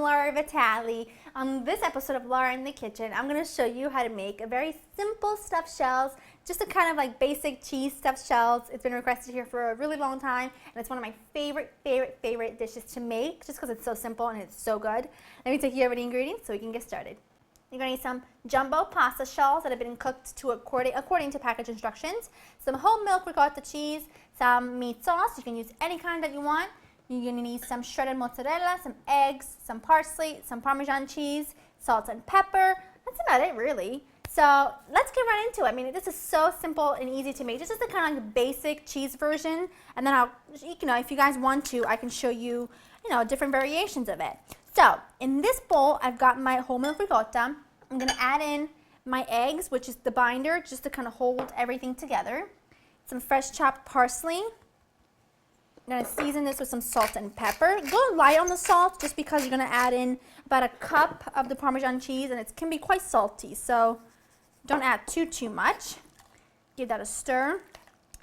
Laura Vitale. On this episode of Laura in the Kitchen, I'm going to show you how to make a very simple stuffed shells, just a kind of like basic cheese stuffed shells. It's been requested here for a really long time, and it's one of my favorite dishes to make, just because it's so simple and it's so good. Let me take you over the ingredients so we can get started. You're going to need some jumbo pasta shells that have been cooked to according to package instructions, some whole milk ricotta cheese, some meat sauce. You can use any kind that you want. You're going to need some shredded mozzarella, some eggs, some parsley, some Parmesan cheese, salt and pepper. That's about it, really. So let's get right into it. I mean, this is so simple and easy to make. This is the kind of basic cheese version, and then if you guys want to, I can show you, different variations of it. So in this bowl, I've got my whole milk ricotta. I'm going to add in my eggs, which is the binder, just to kind of hold everything together. Some fresh chopped parsley. I'm going to season this with some salt and pepper. Go light on the salt just because you're going to add in about a cup of the Parmesan cheese, and it can be quite salty, so don't add too much. Give that a stir.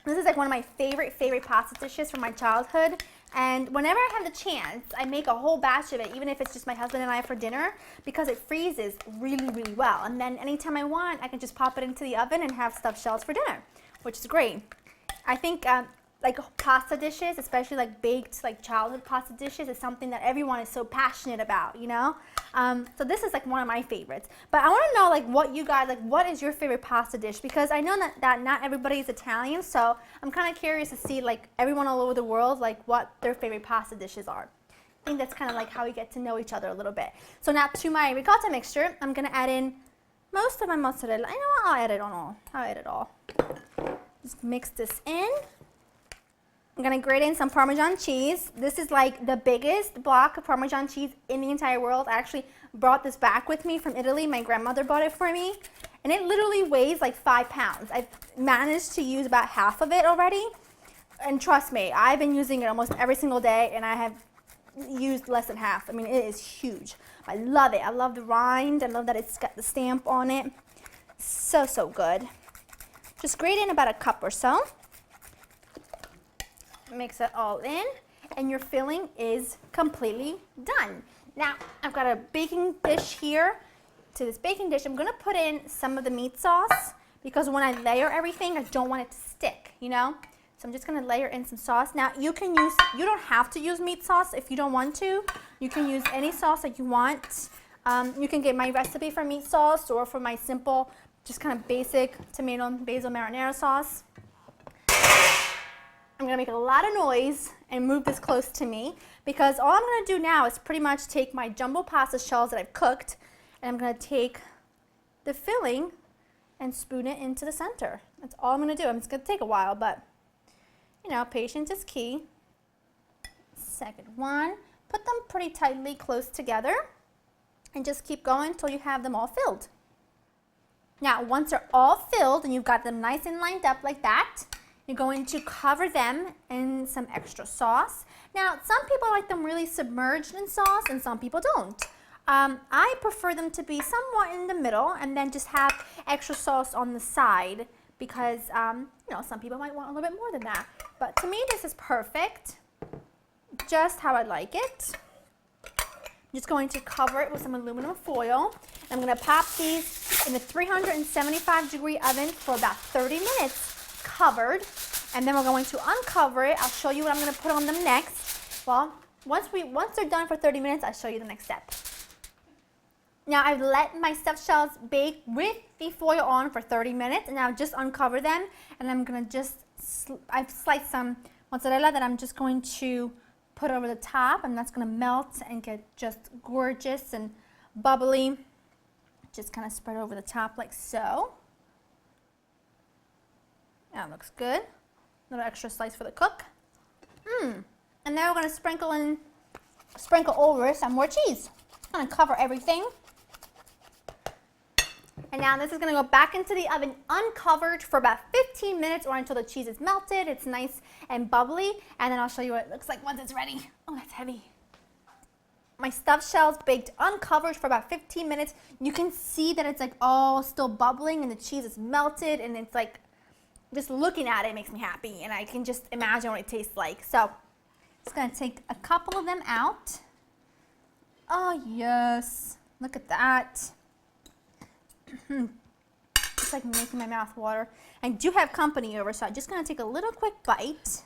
This is like one of my favorite pasta dishes from my childhood, and whenever I have the chance, I make a whole batch of it, even if it's just my husband and I for dinner, because it freezes really well, and then anytime I want, I can just pop it into the oven and have stuffed shells for dinner, which is great. I think like pasta dishes, especially like baked, like childhood pasta dishes, is something that everyone is so passionate about, So this is like one of my favorites. But I want to know, like, what you guys, like, what is your favorite pasta dish? Because I know that not everybody is Italian, so I'm kind of curious to see, like, everyone all over the world, like, what their favorite pasta dishes are. I think that's kind of like how we get to know each other a little bit. So now to my ricotta mixture, I'm going to add in most of my mozzarella. I'll add it all. I'll add it all. Just mix this in. I'm going to grate in some Parmesan cheese. This is like the biggest block of Parmesan cheese in the entire world. I actually brought this back with me from Italy. My grandmother bought it for me. And it literally weighs like 5 pounds. I've managed to use about half of it already. And trust me, I've been using it almost every single day, and I have used less than half. I mean, it is huge. I love it. I love the rind. I love that it's got the stamp on it. So good. Just grate in about a cup or so. Mix it all in, and your filling is completely done. Now, I've got a baking dish here. To this baking dish, I'm going to put in some of the meat sauce, because when I layer everything, I don't want it to stick, So I'm just going to layer in some sauce. Now, you don't have to use meat sauce if you don't want to. You can use any sauce that you want. You can get my recipe for meat sauce or for my simple, just kind of basic tomato and basil marinara sauce. I'm going to make a lot of noise and move this close to me, because all I'm going to do now is pretty much take my jumbo pasta shells that I've cooked, and I'm going to take the filling and spoon it into the center. That's all I'm going to do. It's going to take a while, but patience is key. Second one, put them pretty tightly close together and just keep going until you have them all filled. Now, once they're all filled and you've got them nice and lined up like that, you're going to cover them in some extra sauce. Now, some people like them really submerged in sauce, and some people don't. I prefer them to be somewhat in the middle, and then just have extra sauce on the side, because some people might want a little bit more than that. But to me, this is perfect, just how I like it. I'm just going to cover it with some aluminum foil. I'm going to pop these in a 375-degree oven for about 30 minutes. Covered, and then we're going to uncover it. I'll show you what I'm going to put on them next. Well, once they're done for 30 minutes, I'll show you the next step. Now, I've let my stuffed shells bake with the foil on for 30 minutes, and now just uncover them, and I'm going to I've sliced some mozzarella that I'm just going to put over the top, and that's going to melt and get just gorgeous and bubbly. Just kind of spread over the top like so. That looks good. A little extra slice for the cook. And now we're going to sprinkle over some more cheese. I'm going to cover everything. And now this is going to go back into the oven uncovered for about 15 minutes, or until the cheese is melted. It's nice and bubbly. And then I'll show you what it looks like once it's ready. Oh, that's heavy. My stuffed shells baked uncovered for about 15 minutes. You can see that it's like all still bubbling, and the cheese is melted, and it's like, just looking at it makes me happy, and I can just imagine what it tastes like. So, just going to take a couple of them out. Oh, Oh yes, look at that. It's like making my mouth water. I do have company over, so I'm just gonna take a little quick bite.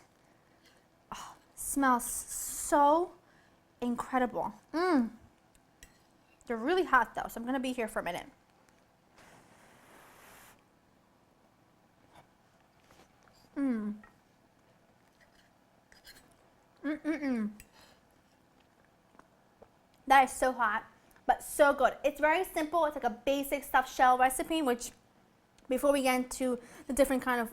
Oh, smells so incredible. They're really hot though, so I'm gonna be here for a minute. That is so hot, but so good. It's very simple. It's like a basic stuffed shell recipe, which before we get into the different kind of,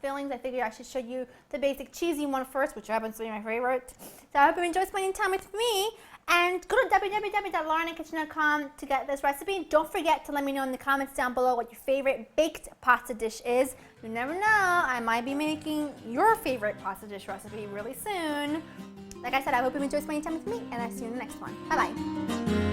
fillings, I figured I should show you the basic cheesy one first, which happens to be my favorite. So I hope you enjoy spending time with me. And go to www.laureninthekitchen.com to get this recipe. Don't forget to let me know in the comments down below what your favorite baked pasta dish is. You never know, I might be making your favorite pasta dish recipe really soon. Like I said, I hope you enjoy spending time with me, and I'll see you in the next one. Bye-bye.